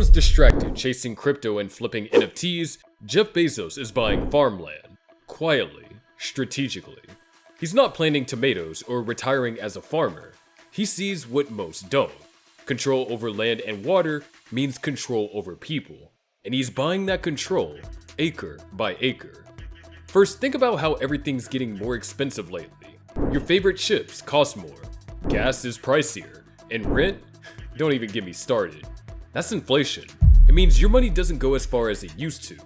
everyone's distracted chasing crypto and flipping NFTs, Jeff Bezos is buying farmland. Quietly, strategically. He's not planting tomatoes or retiring as a farmer. He sees what most don't. Control over land and water means control over people. And he's buying that control, acre by acre. First, think about how everything's getting more expensive lately. Your favorite chips cost more. Gas is pricier. And rent? Don't even get me started. That's inflation. It means your money doesn't go as far as it used to.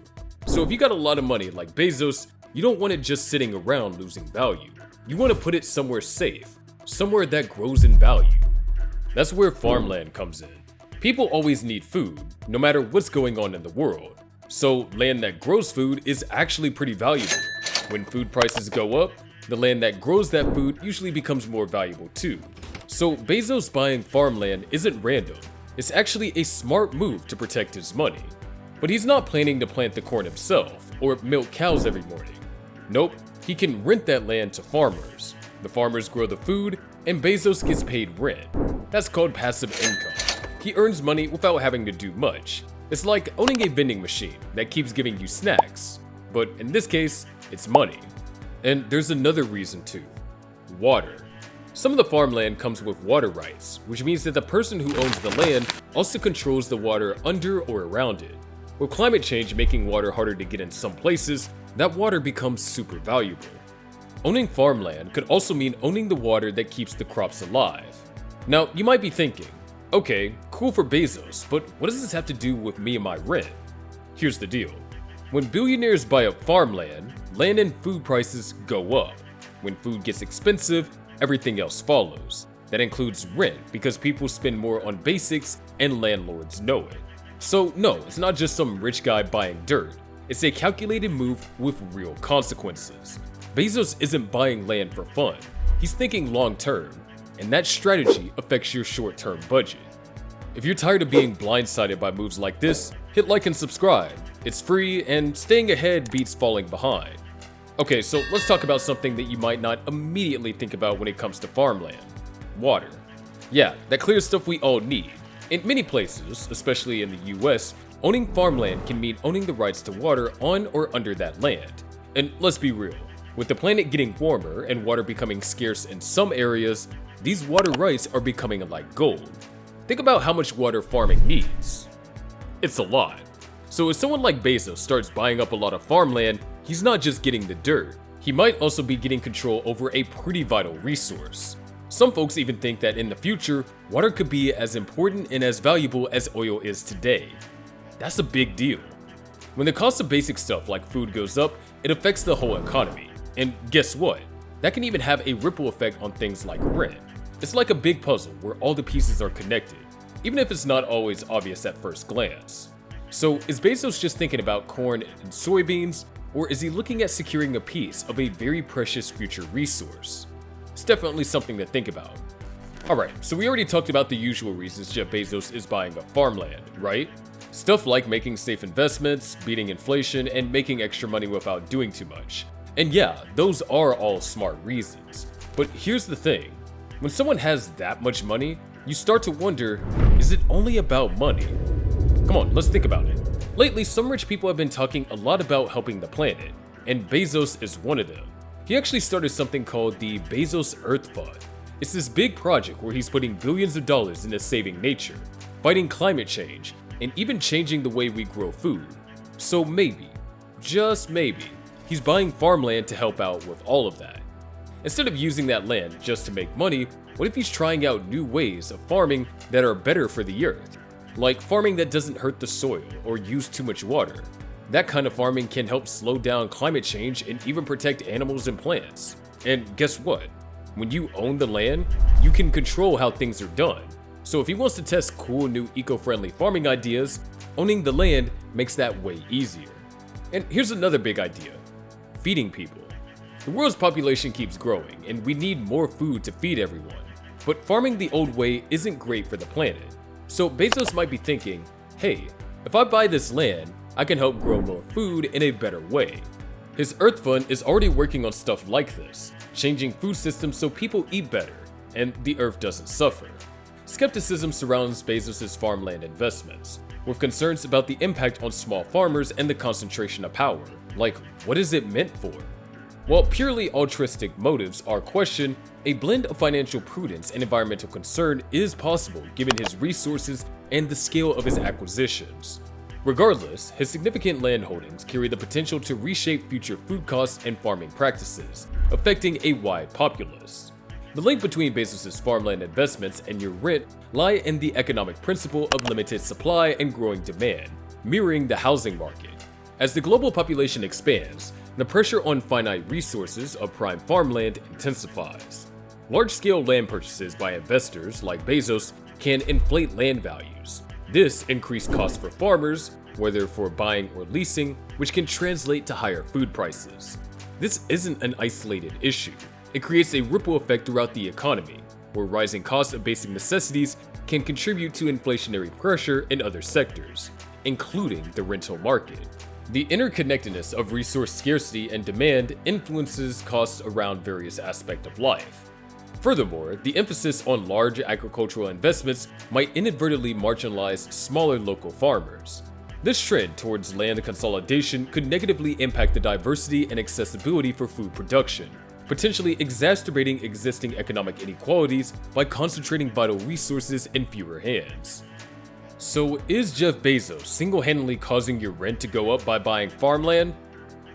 So if you got a lot of money like Bezos, you don't want it just sitting around losing value. You want to put it somewhere safe, somewhere that grows in value. That's where farmland comes in. People always need food, no matter what's going on in the world. So land that grows food is actually pretty valuable. When food prices go up, the land that grows that food usually becomes more valuable too. So Bezos buying farmland isn't random. It's actually a smart move to protect his money. But he's not planning to plant the corn himself or milk cows every morning. Nope, he can rent that land to farmers. The farmers grow the food and Bezos gets paid rent. That's called passive income. He earns money without having to do much. It's like owning a vending machine that keeps giving you snacks. But in this case, it's money. And there's another reason too. Water. Some of the farmland comes with water rights, which means that the person who owns the land also controls the water under or around it. With climate change making water harder to get in some places, that water becomes super valuable. Owning farmland could also mean owning the water that keeps the crops alive. Now, you might be thinking, okay, cool for Bezos, but what does this have to do with me and my rent? Here's the deal. When billionaires buy up farmland, land and food prices go up. When food gets expensive, everything else follows. That includes rent because people spend more on basics and landlords know it. So no, it's not just some rich guy buying dirt. It's a calculated move with real consequences. Bezos isn't buying land for fun. He's thinking long term, and that strategy affects your short-term budget. If you're tired of being blindsided by moves like this, hit like and subscribe. It's free, and staying ahead beats falling behind. Okay, so let's talk about something that you might not immediately think about when it comes to farmland. Water. Yeah, that clear stuff we all need. In many places, especially in the US, owning farmland can mean owning the rights to water on or under that land. And let's be real, with the planet getting warmer and water becoming scarce in some areas, these water rights are becoming like gold. Think about how much water farming needs. It's a lot. So if someone like Bezos starts buying up a lot of farmland, he's not just getting the dirt, he might also be getting control over a pretty vital resource. Some folks even think that in the future, water could be as important and as valuable as oil is today. That's a big deal. When the cost of basic stuff like food goes up, it affects the whole economy. And guess what? That can even have a ripple effect on things like rent. It's like a big puzzle where all the pieces are connected, even if it's not always obvious at first glance. So is Bezos just thinking about corn and soybeans, or is he looking at securing a piece of a very precious future resource? It's definitely something to think about. Alright, so we already talked about the usual reasons Jeff Bezos is buying up farmland, right? Stuff like making safe investments, beating inflation, and making extra money without doing too much. And yeah, those are all smart reasons. But here's the thing. When someone has that much money, you start to wonder, is it only about money? Come on, let's think about it. Lately, some rich people have been talking a lot about helping the planet, and Bezos is one of them. He actually started something called the Bezos Earth Fund. It's this big project where he's putting billions of dollars into saving nature, fighting climate change, and even changing the way we grow food. So maybe, just maybe, he's buying farmland to help out with all of that. Instead of using that land just to make money, what if he's trying out new ways of farming that are better for the earth? Like farming that doesn't hurt the soil or use too much water. That kind of farming can help slow down climate change and even protect animals and plants. And guess what? When you own the land, you can control how things are done. So if he wants to test cool new eco-friendly farming ideas, owning the land makes that way easier. And here's another big idea: feeding people. The world's population keeps growing, and we need more food to feed everyone. But farming the old way isn't great for the planet. So Bezos might be thinking, hey, if I buy this land, I can help grow more food in a better way. His Earth Fund is already working on stuff like this, changing food systems so people eat better, and the earth doesn't suffer. Skepticism surrounds Bezos' farmland investments, with concerns about the impact on small farmers and the concentration of power. Like, what is it meant for? While purely altruistic motives are questioned, a blend of financial prudence and environmental concern is possible given his resources and the scale of his acquisitions. Regardless, his significant land holdings carry the potential to reshape future food costs and farming practices, affecting a wide populace. The link between Bezos' farmland investments and your rent lie in the economic principle of limited supply and growing demand, mirroring the housing market. As the global population expands, the pressure on finite resources of prime farmland intensifies. Large-scale land purchases by investors like Bezos can inflate land values. This increased costs for farmers, whether for buying or leasing, which can translate to higher food prices. This isn't an isolated issue. It creates a ripple effect throughout the economy, where rising costs of basic necessities can contribute to inflationary pressure in other sectors, including the rental market. The interconnectedness of resource scarcity and demand influences costs around various aspects of life. Furthermore, the emphasis on large agricultural investments might inadvertently marginalize smaller local farmers. This trend towards land consolidation could negatively impact the diversity and accessibility for food production, potentially exacerbating existing economic inequalities by concentrating vital resources in fewer hands. So is Jeff Bezos single-handedly causing your rent to go up by buying farmland?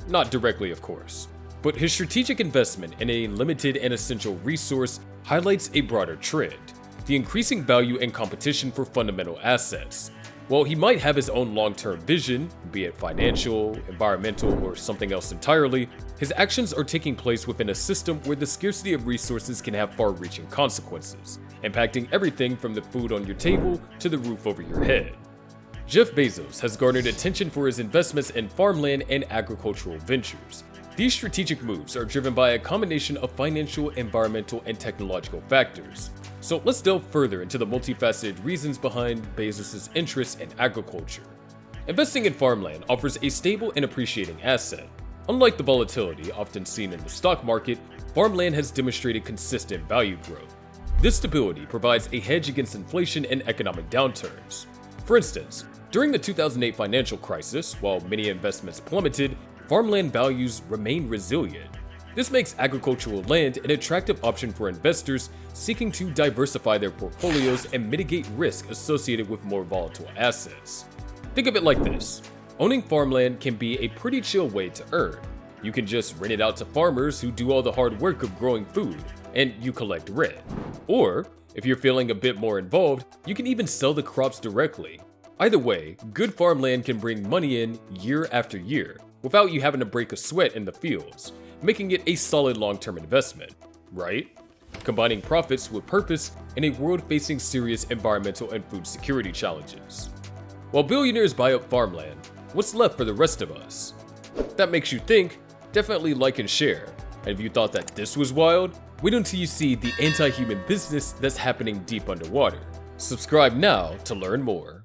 Not directly, of course. But his strategic investment in a limited and essential resource highlights a broader trend: the increasing value and competition for fundamental assets. While he might have his own long-term vision, be it financial, environmental, or something else entirely, his actions are taking place within a system where the scarcity of resources can have far-reaching consequences, impacting everything from the food on your table to the roof over your head. Jeff Bezos has garnered attention for his investments in farmland and agricultural ventures. These strategic moves are driven by a combination of financial, environmental, and technological factors. So let's delve further into the multifaceted reasons behind Bezos' interest in agriculture. Investing in farmland offers a stable and appreciating asset. Unlike the volatility often seen in the stock market, farmland has demonstrated consistent value growth. This stability provides a hedge against inflation and economic downturns. For instance, during the 2008 financial crisis, while many investments plummeted, farmland values remained resilient. This makes agricultural land an attractive option for investors seeking to diversify their portfolios and mitigate risk associated with more volatile assets. Think of it like this: owning farmland can be a pretty chill way to earn. You can just rent it out to farmers who do all the hard work of growing food, and you collect rent. Or, if you're feeling a bit more involved, you can even sell the crops directly. Either way, good farmland can bring money in year after year, without you having to break a sweat in the fields, making it a solid long-term investment, right? Combining profits with purpose in a world facing serious environmental and food security challenges. While billionaires buy up farmland, what's left for the rest of us? If that makes you think, definitely like and share. And if you thought that this was wild, wait until you see the anti-human business that's happening deep underwater. Subscribe now to learn more.